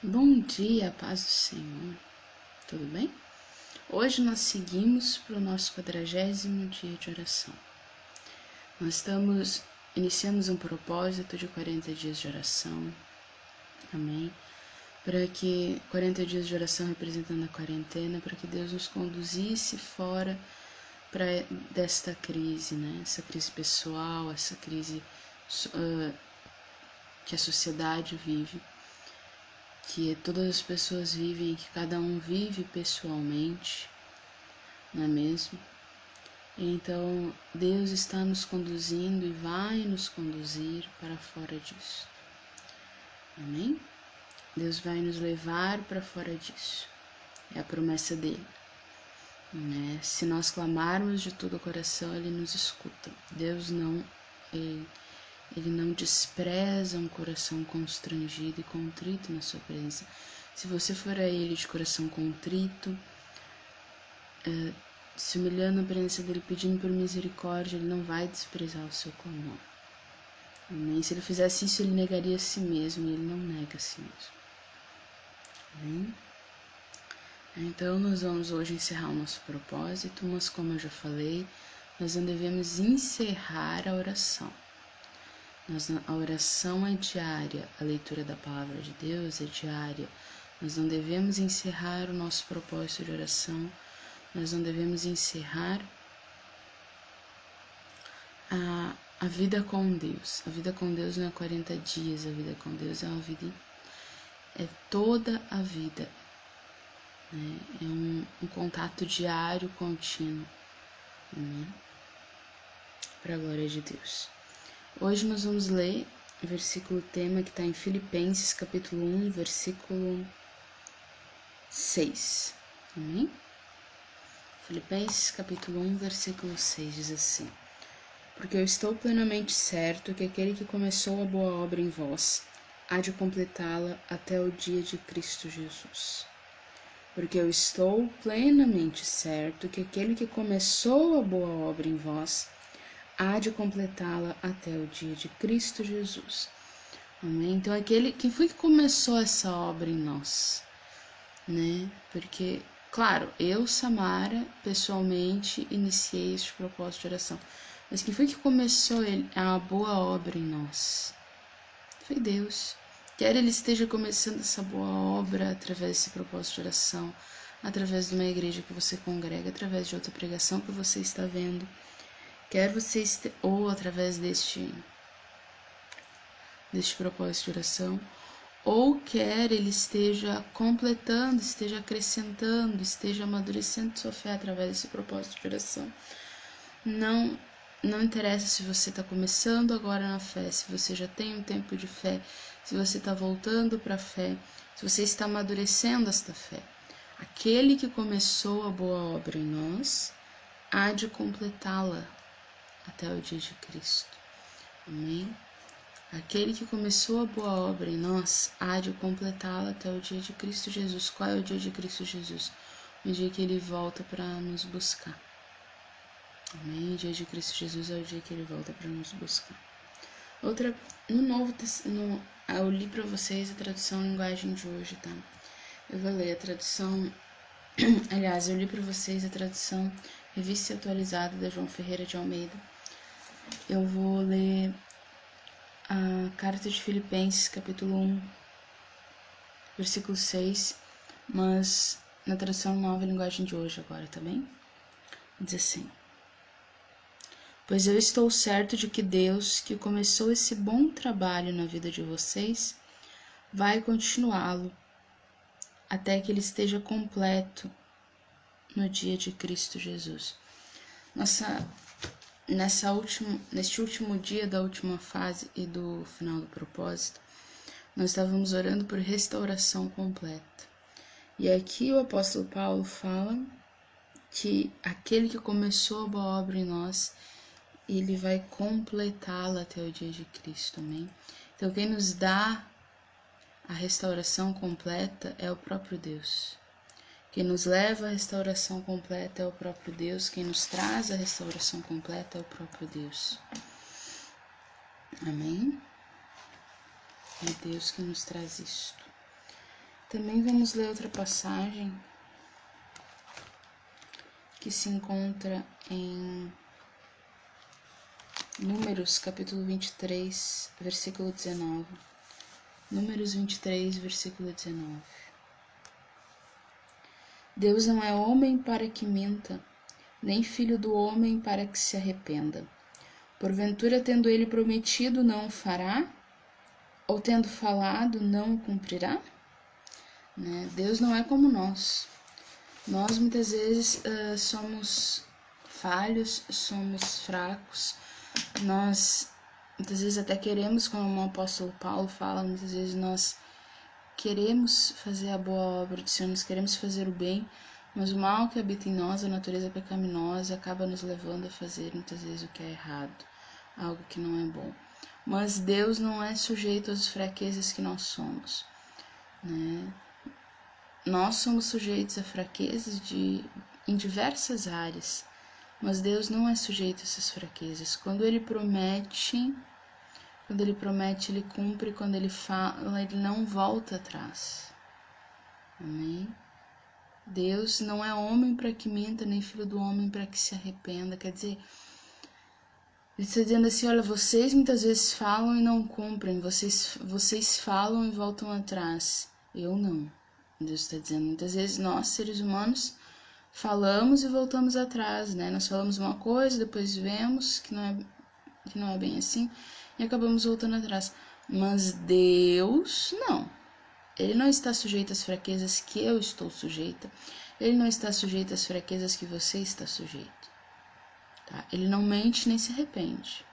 Bom dia, paz do Senhor. Tudo bem? Hoje nós seguimos para o nosso 40º dia de oração. Iniciamos um propósito de 40 dias de oração. Amém? Para que 40 dias de oração representando a quarentena, para que Deus nos conduzisse fora desta crise, né? Essa crise pessoal, essa crise que a sociedade vive, que todas as pessoas vivem, que cada um vive pessoalmente, não é mesmo? Então, Deus está nos conduzindo e vai nos conduzir para fora disso. Amém? Deus vai nos levar para fora disso. É a promessa dele. Né? Se nós clamarmos de todo o coração, ele nos escuta. Deus ele não despreza um coração constrangido e contrito na sua presença. Se você for a ele de coração contrito, se humilhando na presença dele, pedindo por misericórdia, ele não vai desprezar o seu clamor. Amém? Se ele fizesse isso, ele negaria a si mesmo, e ele não nega a si mesmo. Amém? Então, nós vamos hoje encerrar o nosso propósito, mas como eu já falei, nós não devemos encerrar a oração. A oração é diária, a leitura da palavra de Deus é diária. Nós não devemos encerrar o nosso propósito de oração, nós não devemos encerrar a vida com Deus. A vida com Deus não é 40 dias, a vida com Deus é toda a vida. Né? É um contato diário, contínuo. Né? Para a glória de Deus. Hoje nós vamos ler o versículo tema que está em Filipenses, capítulo 1, versículo 6. Amém? Filipenses, capítulo 1, versículo 6 diz assim: Porque eu estou plenamente certo que aquele que começou a boa obra em vós há de completá-la até o dia de Cristo Jesus. Porque eu estou plenamente certo que aquele que começou a boa obra em vós há de completá-la até o dia de Cristo Jesus. Amém? Então, quem foi que começou essa obra em nós? Né? Porque, claro, eu, Samara, pessoalmente, iniciei este propósito de oração. Mas quem foi que começou a boa obra em nós? Foi Deus. Quer Ele esteja começando essa boa obra através desse propósito de oração, através de uma igreja que você congrega, através de outra pregação que você está vendo, quer você ou através deste propósito de oração, ou quer ele esteja completando, esteja acrescentando, esteja amadurecendo sua fé através desse propósito de oração. Não interessa se você está começando agora na fé, se você já tem um tempo de fé, se você está voltando para a fé, se você está amadurecendo esta fé. Aquele que começou a boa obra em nós há de completá-la até o dia de Cristo. Amém? Aquele que começou a boa obra em nós há de completá-la até o dia de Cristo Jesus. Qual é o dia de Cristo Jesus? O dia que ele volta para nos buscar. Amém? O dia de Cristo Jesus é o dia que ele volta para nos buscar. No Novo Testamento, eu li para vocês a tradução linguagem de hoje, tá? Eu vou ler a tradução. Aliás, eu li para vocês a tradução Revista Atualizada da João Ferreira de Almeida. Eu vou ler a carta de Filipenses, capítulo 1, versículo 6, mas na tradução nova linguagem de hoje agora, tá bem? Diz assim: Pois eu estou certo de que Deus, que começou esse bom trabalho na vida de vocês, vai continuá-lo até que ele esteja completo no dia de Cristo Jesus. Neste último dia da última fase e do final do propósito, nós estávamos orando por restauração completa. E aqui o apóstolo Paulo fala que aquele que começou a boa obra em nós, ele vai completá-la até o dia de Cristo, amém? Então, quem nos dá a restauração completa é o próprio Deus. Quem nos leva à restauração completa é o próprio Deus. Quem nos traz a restauração completa é o próprio Deus. Amém? É Deus que nos traz isto. Também vamos ler outra passagem que se encontra em Números, capítulo 23, versículo 19. Números 23, versículo 19. Deus não é homem para que minta, nem filho do homem para que se arrependa. Porventura, tendo ele prometido, não o fará? Ou tendo falado, não o cumprirá? Né? Deus não é como nós. Nós muitas vezes somos falhos, somos fracos. Nós muitas vezes até queremos, como o apóstolo Paulo fala, muitas vezes nós queremos fazer a boa obra do Senhor, nós queremos fazer o bem, mas o mal que habita em nós, a natureza pecaminosa, acaba nos levando a fazer muitas vezes o que é errado, algo que não é bom. Mas Deus não é sujeito às fraquezas que nós somos, né? Nós somos sujeitos a fraquezas em diversas áreas, mas Deus não é sujeito a essas fraquezas. Quando Ele promete, Ele cumpre. Quando Ele fala, Ele não volta atrás. Amém? Deus não é homem para que minta, nem filho do homem para que se arrependa. Quer dizer, Ele está dizendo assim, olha, vocês muitas vezes falam e não cumprem. Vocês falam e voltam atrás. Eu não. Deus está dizendo, muitas vezes nós, seres humanos, falamos e voltamos atrás, né? Nós falamos uma coisa, depois vemos que não é bem assim e acabamos voltando atrás. Mas Deus, não. Ele não está sujeito às fraquezas que eu estou sujeita. Ele não está sujeito às fraquezas que você está sujeito. Tá? Ele não mente nem se arrepende.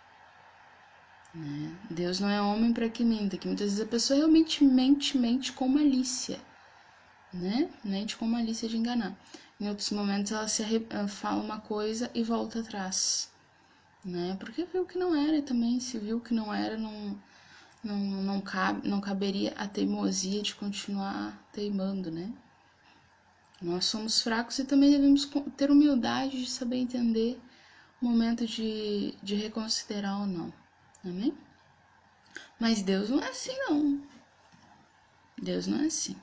Né? Deus não é homem para que minta, que muitas vezes a pessoa realmente mente com malícia. Né? Mente com malícia de enganar. Em outros momentos ela fala uma coisa e volta atrás, né? Porque viu que não era também, se viu que não era, não caberia a teimosia de continuar teimando, né? Nós somos fracos e também devemos ter humildade de saber entender o momento de reconsiderar ou não, amém? Mas Deus não é assim, não. Deus não é assim.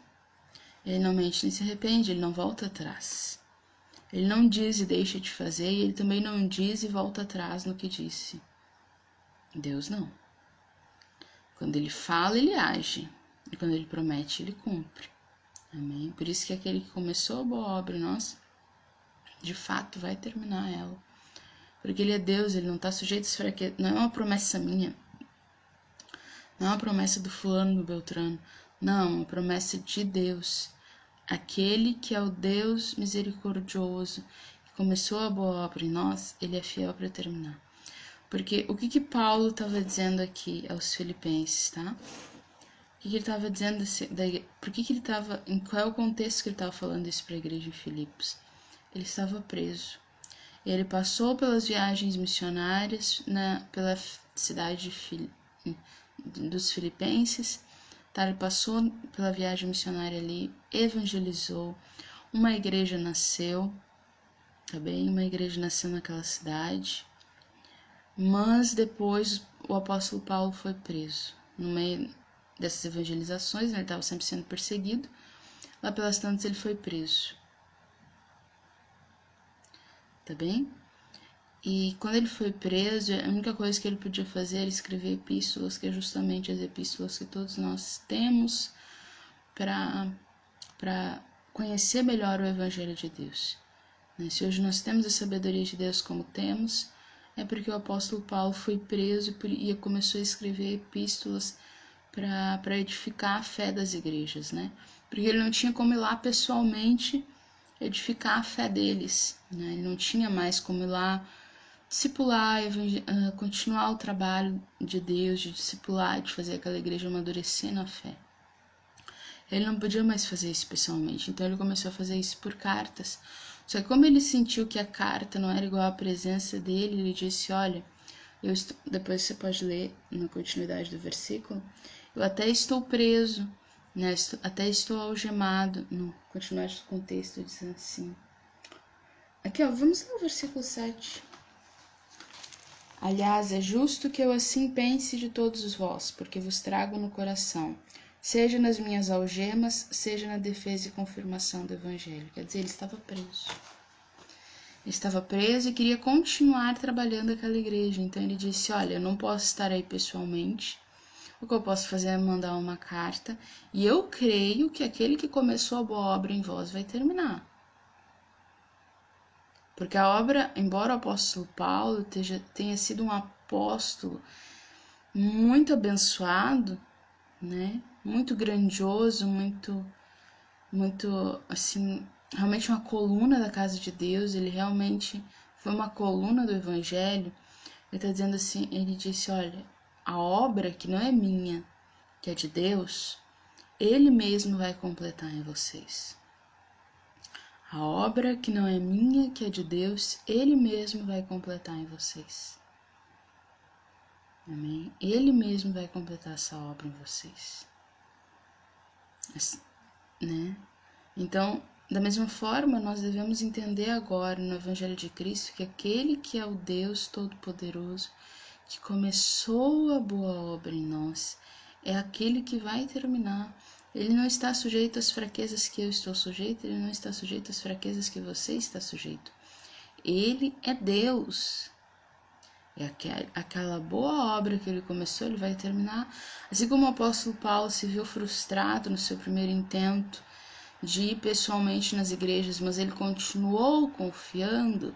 Ele não mente nem se arrepende, ele não volta atrás. Ele não diz e deixa de fazer, e ele também não diz e volta atrás no que disse. Deus não. Quando ele fala, ele age. E quando ele promete, ele cumpre. Amém? Por isso que aquele que começou a boa obra em nós, de fato vai terminar ela. Porque ele é Deus, ele não está sujeito a fraqueza. Não é uma promessa minha. Não é uma promessa do fulano, do Beltrano. Não, é uma promessa de Deus. Aquele que é o Deus misericordioso, que começou a boa obra em nós, ele é fiel para terminar. Porque o que Paulo estava dizendo aqui aos filipenses, tá? O que ele estava dizendo, por que ele estava, em qual é o contexto que ele estava falando isso para a igreja de Filipos? Ele estava preso. Ele passou pelas viagens missionárias pela cidade dos filipenses. Ele passou pela viagem missionária ali, evangelizou, uma igreja nasceu, tá bem? Uma igreja nasceu naquela cidade, mas depois o apóstolo Paulo foi preso. No meio dessas evangelizações, ele estava sempre sendo perseguido, lá pelas tantas ele foi preso, tá bem? E quando ele foi preso, a única coisa que ele podia fazer era escrever epístolas, que é justamente as epístolas que todos nós temos para conhecer melhor o Evangelho de Deus. Se hoje nós temos a sabedoria de Deus como temos, é porque o apóstolo Paulo foi preso e começou a escrever epístolas para edificar a fé das igrejas, né? Porque ele não tinha como ir lá pessoalmente edificar a fé deles, né? Ele não tinha mais como ir lá discipular, continuar o trabalho de Deus, de discipular, de fazer aquela igreja amadurecer na fé. Ele não podia mais fazer isso pessoalmente, então ele começou a fazer isso por cartas. Só que como ele sentiu que a carta não era igual à presença dele, ele disse, olha, depois você pode ler na continuidade do versículo, eu até estou preso, né? Até estou algemado. No continuidade do contexto diz assim. Aqui, ó, vamos ler o versículo 7. Aliás, é justo que eu assim pense de todos vós, porque vos trago no coração, seja nas minhas algemas, seja na defesa e confirmação do Evangelho. Quer dizer, ele estava preso. Ele estava preso e queria continuar trabalhando aquela igreja. Então ele disse, olha, eu não posso estar aí pessoalmente. O que eu posso fazer é mandar uma carta. E eu creio que aquele que começou a boa obra em vós vai terminar. Porque a obra, embora o apóstolo Paulo tenha sido um apóstolo muito abençoado, né? Muito grandioso, muito, assim, realmente uma coluna da casa de Deus, ele realmente foi uma coluna do Evangelho. Ele está dizendo assim, ele disse, olha, a obra que não é minha, que é de Deus, ele mesmo vai completar em vocês. A obra que não é minha, que é de Deus, ele mesmo vai completar em vocês. Amém? Ele mesmo vai completar essa obra em vocês. Né? Então, da mesma forma, nós devemos entender agora no Evangelho de Cristo que aquele que é o Deus Todo-Poderoso, que começou a boa obra em nós, é aquele que vai terminar. Ele não está sujeito às fraquezas que eu estou sujeito, ele não está sujeito às fraquezas que você está sujeito. Ele é Deus. E aquela boa obra que ele começou, ele vai terminar. Assim como o apóstolo Paulo se viu frustrado no seu primeiro intento de ir pessoalmente nas igrejas, mas ele continuou confiando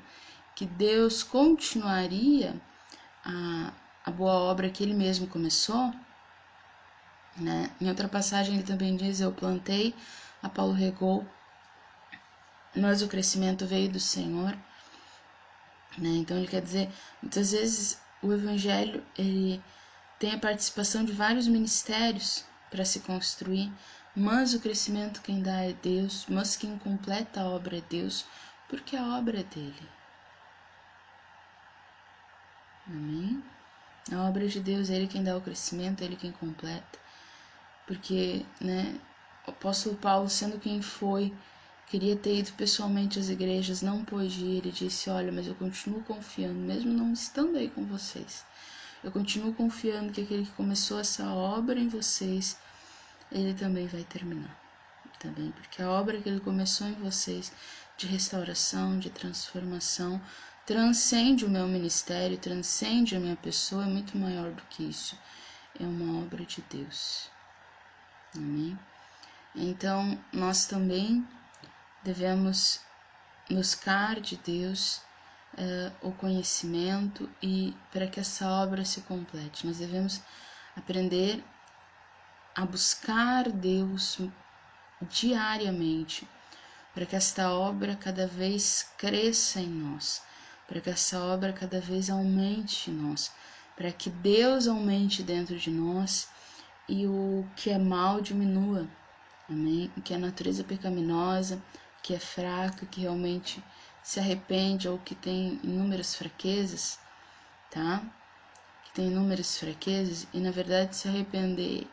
que Deus continuaria a boa obra que ele mesmo começou, né? Em outra passagem ele também diz, eu plantei, Apolo regou, mas o crescimento veio do Senhor. Né? Então ele quer dizer, muitas vezes o Evangelho ele tem a participação de vários ministérios para se construir, mas o crescimento quem dá é Deus, mas quem completa a obra é Deus, porque a obra é dele. Amém? A obra é de Deus, é ele quem dá o crescimento, é ele quem completa. Porque, né, o apóstolo Paulo, sendo quem foi, queria ter ido pessoalmente às igrejas, não pôde ir. Ele disse, olha, mas eu continuo confiando, mesmo não estando aí com vocês. Eu continuo confiando que aquele que começou essa obra em vocês, ele também vai terminar. Também, porque a obra que ele começou em vocês, de restauração, de transformação, transcende o meu ministério, transcende a minha pessoa, é muito maior do que isso. É uma obra de Deus. Amém? Então, nós também devemos buscar de Deus o conhecimento e para que essa obra se complete. Nós devemos aprender a buscar Deus diariamente para que esta obra cada vez cresça em nós, para que essa obra cada vez aumente em nós, para que Deus aumente dentro de nós e o que é mal diminua, amém? O que é natureza pecaminosa, que é fraca, que realmente se arrepende ou que tem inúmeras fraquezas, tá? Que tem inúmeras fraquezas e na verdade se arrepender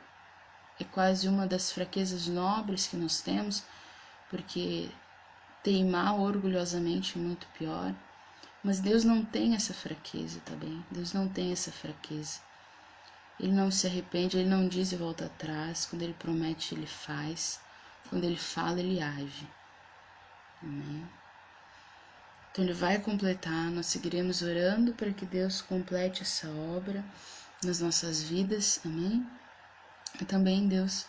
é quase uma das fraquezas nobres que nós temos, porque teimar orgulhosamente é muito pior. Mas Deus não tem essa fraqueza, tá bem? Deus não tem essa fraqueza. Ele não se arrepende, ele não diz e volta atrás. Quando ele promete, ele faz. Quando ele fala, ele age. Amém? Então ele vai completar, nós seguiremos orando para que Deus complete essa obra nas nossas vidas, amém? E também Deus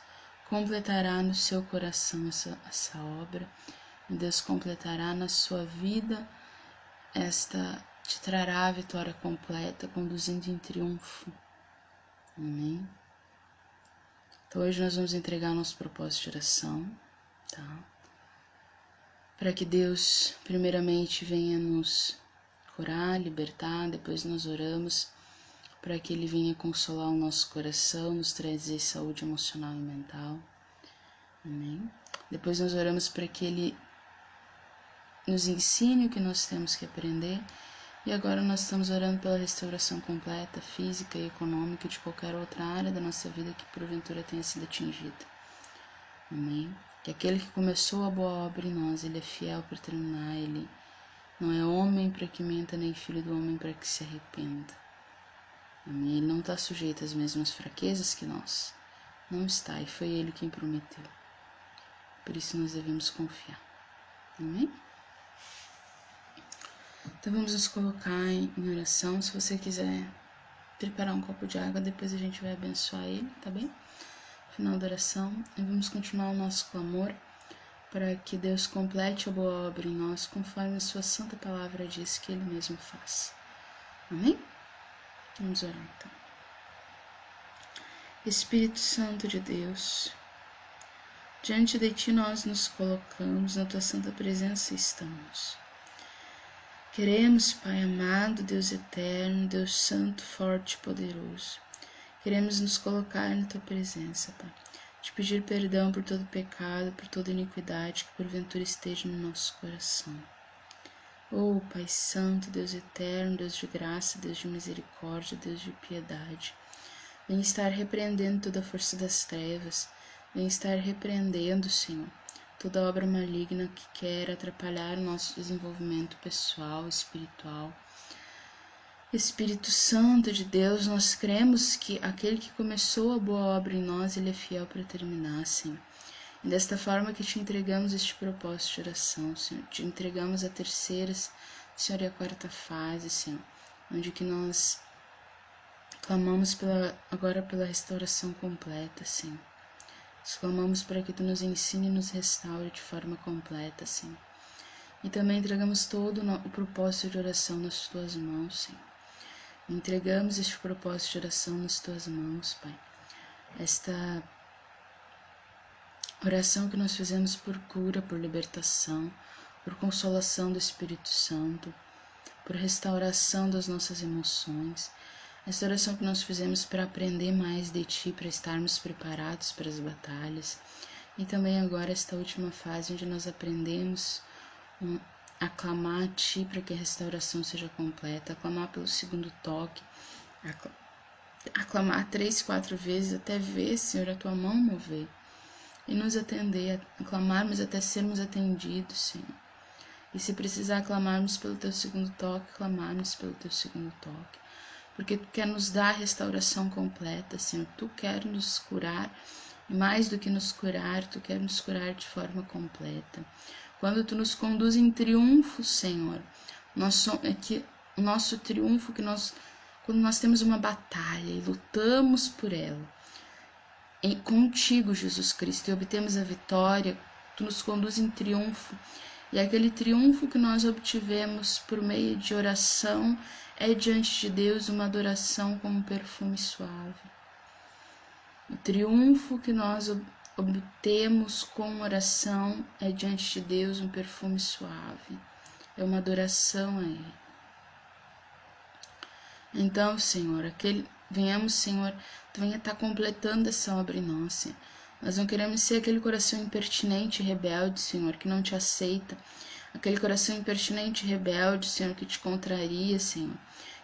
completará no seu coração essa obra, e Deus completará na sua vida, te trará a vitória completa, conduzindo em triunfo, amém? Então hoje nós vamos entregar o nosso propósito de oração, tá? Para que Deus primeiramente venha nos curar, libertar, depois nós oramos para que Ele venha consolar o nosso coração, nos trazer saúde emocional e mental, amém? Depois nós oramos para que Ele nos ensine o que nós temos que aprender e agora nós estamos orando pela restauração completa, física e econômica de qualquer outra área da nossa vida que porventura tenha sido atingida, amém? Que aquele que começou a boa obra em nós, Ele é fiel para terminar, Ele não é homem para que minta, nem filho do homem para que se arrependa. Amém? Ele não está sujeito às mesmas fraquezas que nós, Não está, e foi Ele quem prometeu. Por isso nós devemos confiar. Amém? Então vamos nos colocar em oração. Se você quiser preparar um copo de água, depois a gente vai abençoar ele, tá bem? Final da oração. E vamos continuar o nosso clamor para que Deus complete a boa obra em nós, conforme a sua santa palavra diz que Ele mesmo faz. Amém? Vamos orar então. Espírito Santo de Deus, diante de Ti nós nos colocamos, na Tua santa presença estamos. Queremos, Pai amado, Deus eterno, Deus santo, forte e poderoso. Queremos nos colocar na Tua presença, Pai. Te pedir perdão por todo pecado, por toda iniquidade que porventura esteja no nosso coração. Oh, Pai Santo, Deus eterno, Deus de graça, Deus de misericórdia, Deus de piedade. Vem estar repreendendo toda a força das trevas. Vem estar repreendendo, Senhor, toda obra maligna que quer atrapalhar o nosso desenvolvimento pessoal, espiritual. Espírito Santo de Deus, nós cremos que aquele que começou a boa obra em nós, Ele é fiel para terminar, Senhor. E desta forma que te entregamos este propósito de oração, Senhor. Te entregamos a terceira, Senhor, e a quarta fase, Senhor, onde que nós clamamos agora pela restauração completa, Senhor. Nós clamamos para que Tu nos ensine e nos restaure de forma completa, Senhor. E também entregamos todo o propósito de oração nas Tuas mãos, Senhor. Entregamos este propósito de oração nas Tuas mãos, Pai. Esta oração que nós fizemos por cura, por libertação, por consolação do Espírito Santo, por restauração das nossas emoções. Esta oração que nós fizemos para aprender mais de Ti, para estarmos preparados para as batalhas. E também agora esta última fase onde nós aprendemos a clamar a Ti para que a restauração seja completa, a clamar pelo segundo toque, a clamar 3, 4 vezes até ver, Senhor, a Tua mão mover e nos atender, a clamarmos até sermos atendidos, Senhor. E se precisar clamarmos pelo Teu segundo toque, clamarmos pelo Teu segundo toque, porque Tu quer nos dar a restauração completa, Senhor. Tu quer nos curar, e mais do que nos curar, Tu quer nos curar de forma completa. Quando Tu nos conduz em triunfo, Senhor, o nosso triunfo, quando nós temos uma batalha e lutamos por ela, contigo, Jesus Cristo, e obtemos a vitória, Tu nos conduz em triunfo, e aquele triunfo que nós obtivemos por meio de oração é diante de Deus uma adoração como um perfume suave. O triunfo que nós obtemos com oração é diante de Deus um perfume suave, é uma adoração a Ele. Então, Senhor, venhamos, Senhor, Tu venha estar completando essa obra em nós, Senhor. Nós não queremos ser aquele coração impertinente e rebelde, Senhor, que não Te aceita, aquele coração impertinente e rebelde, Senhor, que Te contraria, Senhor,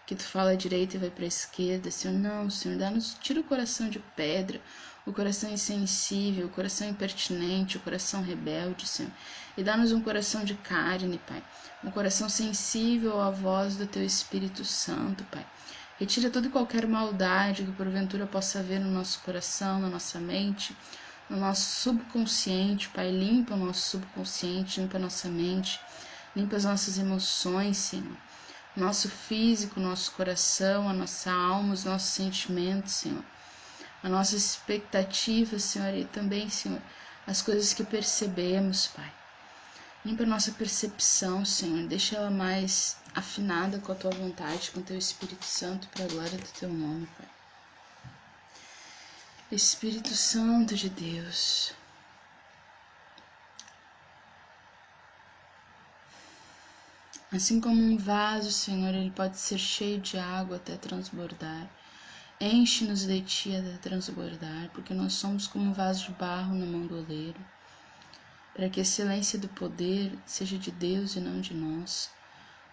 que Tu fala à direita e vai para a esquerda, Senhor. Não, Senhor, tira o coração de pedra, o coração insensível, o coração impertinente, o coração rebelde, Senhor, e dá-nos um coração de carne, Pai, um coração sensível à voz do Teu Espírito Santo, Pai. Retira toda e qualquer maldade que porventura possa haver no nosso coração, na nossa mente, no nosso subconsciente, Pai. Limpa o nosso subconsciente, limpa a nossa mente, limpa as nossas emoções, Senhor. Nosso físico, nosso coração, a nossa alma, os nossos sentimentos, Senhor. A nossa expectativa, Senhor, e também, Senhor, as coisas que percebemos, Pai. Limpa a nossa percepção, Senhor. Deixa ela mais afinada com a Tua vontade, com o Teu Espírito Santo, para a glória do Teu nome, Pai. Espírito Santo de Deus, assim como um vaso, Senhor, ele pode ser cheio de água até transbordar. Enche-nos de Ti até transbordar, porque nós somos como um vaso de barro na mão do oleiro, para que a excelência do poder seja de Deus e não de nós,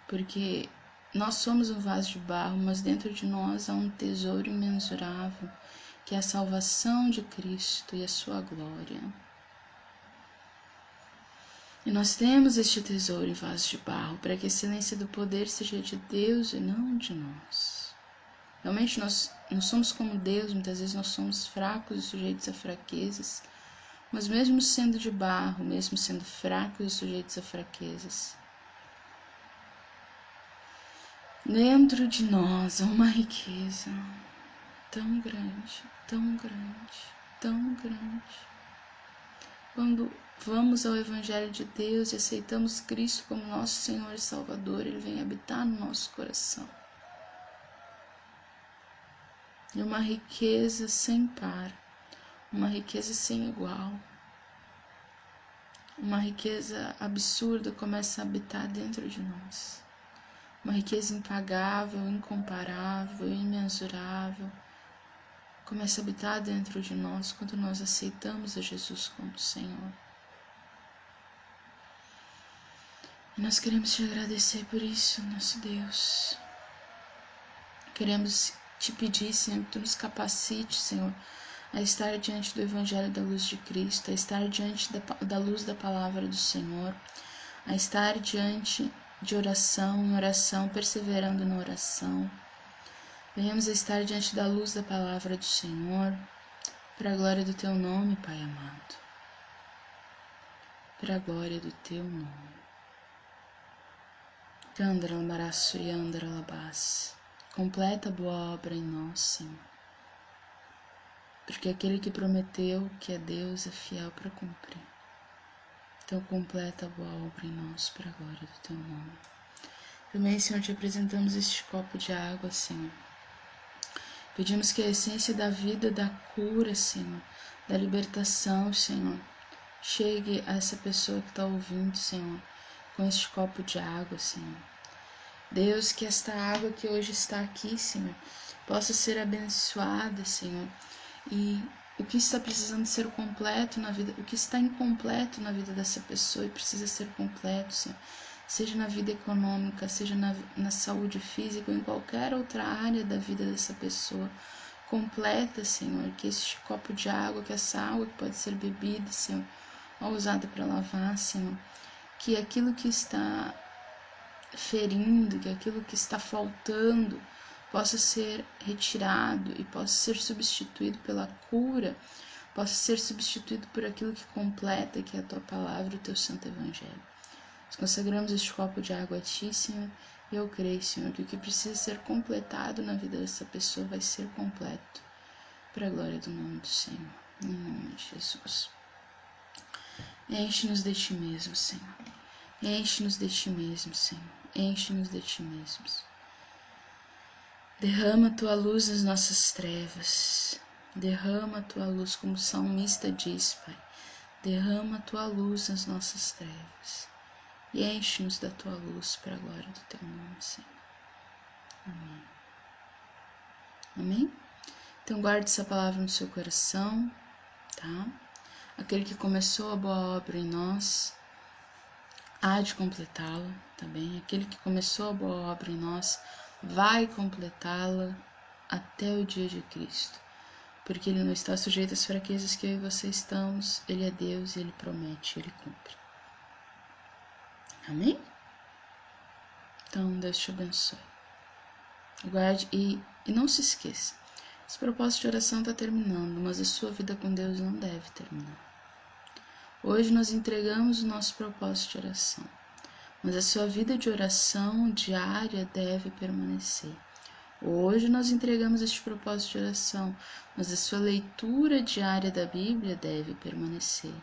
porque nós somos um vaso de barro, mas dentro de nós há um tesouro imensurável, que é a salvação de Cristo e a Sua glória. E nós temos este tesouro em vaso de barro, para que a excelência do poder seja de Deus e não de nós. Realmente nós não somos como Deus, muitas vezes nós somos fracos e sujeitos a fraquezas, mas mesmo sendo de barro, mesmo sendo fracos e sujeitos a fraquezas, dentro de nós há uma riqueza tão grande, tão grande, tão grande. Quando vamos ao Evangelho de Deus e aceitamos Cristo como nosso Senhor e Salvador, Ele vem habitar no nosso coração. E uma riqueza sem par, uma riqueza sem igual, uma riqueza absurda começa a habitar dentro de nós. Uma riqueza impagável, incomparável, imensurável, começa a habitar dentro de nós quando nós aceitamos a Jesus como Senhor. E nós queremos te agradecer por isso, nosso Deus. Queremos te pedir, Senhor, que tu nos capacite, Senhor, a estar diante do Evangelho da luz de Cristo, a estar diante da luz da palavra do Senhor, a estar diante de oração em oração, perseverando na oração. Venhamos a estar diante da luz da palavra do Senhor, para a glória do teu nome, Pai amado. Para a glória do teu nome. Completa a boa obra em nós, Senhor. Porque aquele que prometeu que é Deus é fiel para cumprir. Então completa a boa obra em nós, para a glória do teu nome. Também, Senhor, te apresentamos este copo de água, Senhor. Pedimos que a essência da vida, da cura, Senhor, da libertação, Senhor, chegue a essa pessoa que está ouvindo, Senhor, com este copo de água, Senhor. Deus, que esta água que hoje está aqui, Senhor, possa ser abençoada, Senhor, e o que está precisando ser completo na vida, o que está incompleto na vida dessa pessoa e precisa ser completo, Senhor, seja na vida econômica, seja na saúde física ou em qualquer outra área da vida dessa pessoa, completa, Senhor, que este copo de água, que essa água que pode ser bebida, Senhor, ou usada para lavar, Senhor, que aquilo que está ferindo, que aquilo que está faltando possa ser retirado e possa ser substituído pela cura, possa ser substituído por aquilo que completa, que é a tua palavra, o teu santo evangelho. Nós consagramos este copo de água a ti, Senhor, e eu creio, Senhor, que o que precisa ser completado na vida dessa pessoa vai ser completo, para a glória do nome do Senhor, em nome de Jesus. Enche-nos de ti mesmo, Senhor. Enche-nos de ti mesmo, Senhor. Enche-nos de ti mesmos. Derrama a tua luz nas nossas trevas. Derrama a tua luz, como o salmista diz, Pai. Derrama a tua luz nas nossas trevas. E enche-nos da tua luz para a glória do teu nome, Senhor. Amém. Amém? Então guarde essa palavra no seu coração, tá? Aquele que começou a boa obra em nós, há de completá-la, tá bem? Aquele que começou a boa obra em nós, vai completá-la até o dia de Cristo. Porque Ele não está sujeito às fraquezas que eu e você estamos. Ele é Deus, Ele promete, Ele cumpre. Amém? Então, Deus te abençoe. Guarde e não se esqueça. Esse propósito de oração está terminando, mas a sua vida com Deus não deve terminar. Hoje nós entregamos o nosso propósito de oração, mas a sua vida de oração diária deve permanecer. Hoje nós entregamos este propósito de oração, mas a sua leitura diária da Bíblia deve permanecer,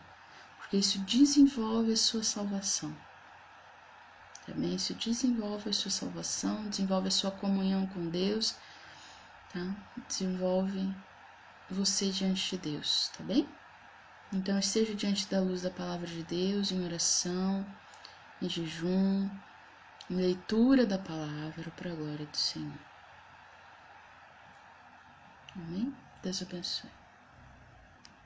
porque isso desenvolve a sua salvação. Também isso desenvolve a sua salvação, desenvolve a sua comunhão com Deus, tá? Desenvolve você diante de Deus, tá bem? Então esteja diante da luz da palavra de Deus, em oração, em jejum, em leitura da palavra, para a glória do Senhor. Amém? Deus abençoe.